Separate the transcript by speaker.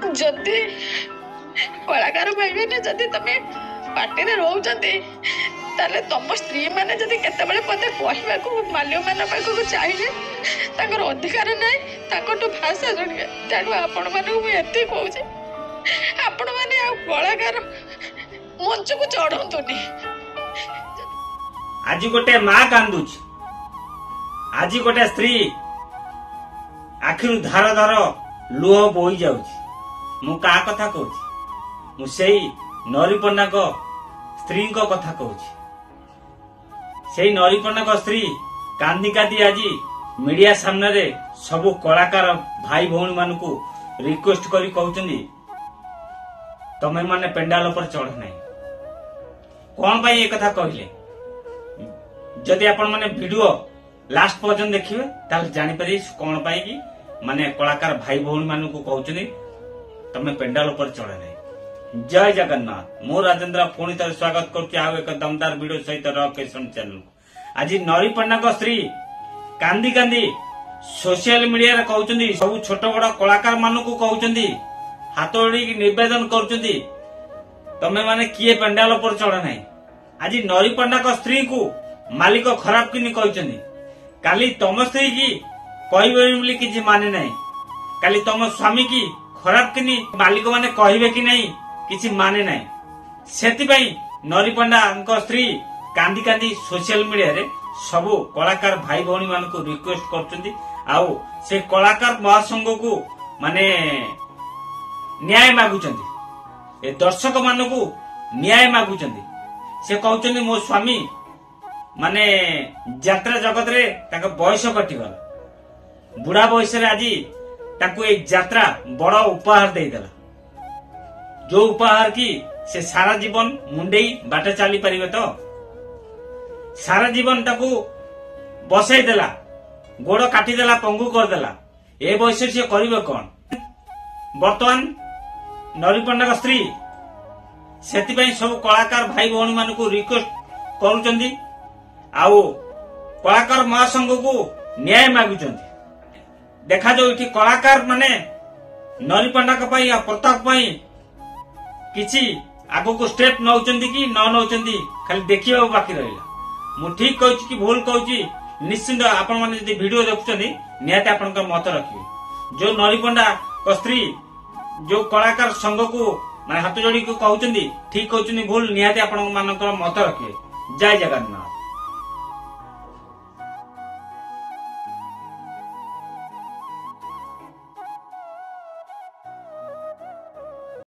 Speaker 1: जदि कलाकार भाई मैंने जदि तमे पार्टी रे रहउचंती ताले तुम स्त्री मैंने जदि केतेबेले पते कहबाकू माल्य मान पाखक चाहिए ताकर अधिकार नहीं ताकटू भाषा जणिए तेणु आपण मानू मु एते कहूची आपण माने आ कलाकार मंच को चढ़ंतुनी।
Speaker 2: आज गोटे माँ कांदुच आज गोटे स्त्री आखिरु धार धार लुह बोई जाउची मु का कथा कहूची मु सेई नरीपन्ना को स्त्री को कथा कहूची सेई नरीपन्ना को स्त्री कांदी कांदी आज मीडिया सामने रे सबु कलाकार भाई भौणी मान को रिक्वेस्ट करी कहउचंदी तमे माने पेंडाल पर चढ़ नहीं कौन पाई ये कथा कहले जदि आपण माने वीडियो लास्ट पर्यंत देखिए ताल जानि पारि कौन पाई कि माने कलाकार भाई भौणी मान को कहउचंदी तमे पेंडाल पर चढ़ नहीं। जय जगन्नाथ मो राजेंद्र पुणी तर स्वागत करछि आ एक दमदार वीडियो सहित रॉकेशन चैनल। आज नरीपन्ना को स्त्री कांदी कांदी सोशल मीडिया रे कहउचंदी सब छोट बड़ कलाकार मान को कहउचंदी हाथ जोड़ी निवेदन करुचंदी तमे माने किए पेंडाल पर चढ़ नहीं। आज नरीपन्ना को स्त्री को मालिक खराब किनी कहउचंदी काली तम स्त्री की कहबे बोली किछि माने नहीं काली तम स्वामी की खराब किनी मालिक माने कहबे कि नहीं किछि माने नहीं सेति पई नरीपन्ना को स्त्री कांदी कांदी सोशल मीडिया रे सबु कलाकार भाई भौणी मान को रिक्वेस्ट करचंदी आउ से कलाकार महासंघ को माने न्याय मागुचंदी ए दर्शक मान को न्याय मागुचंदी से कहउचंदी मो स्वामी माने यात्रा जगत रे ताका बयस कटिगला बुढ़ा बयस रे आज ताकू एक यात्रा बड़ उपहार दे देला जो उपहार की से सारा जीवन मुंडेई बाटे चली परिबे तो सारा जीवन ताकू बसई देला गोड़ काटी देला पंगु कर देला ए बयस से करिवे कोन वर्तमान नरीपन्ना का स्त्री सेति पई सब कलाकार भाई भौणी मान को रिक्वेस्ट करूचंदी आउ कलाकार महासंघ को न्याय मागुचंदी देखा जो इठी कलाकार माने नरीपन्ना का पई प्रताप पई किछि आगो को स्टेप नौचंदी कि न नौचंदी खाली देखिबा बाकी रहिला मु ठीक कहूची कि भूल कहूची निश्चिंत आपण माने जदी वीडियो देखुचंदी नियाते आपण का मत रखिबे जो नरीपन्ना को स्त्री जो कलाकार संघ को माने हाथ जोड़ी को कहउचंदी ठीक कहउचंदी भूल नियाते आपण मानकर मत रखिबे। जय जगन्नाथ।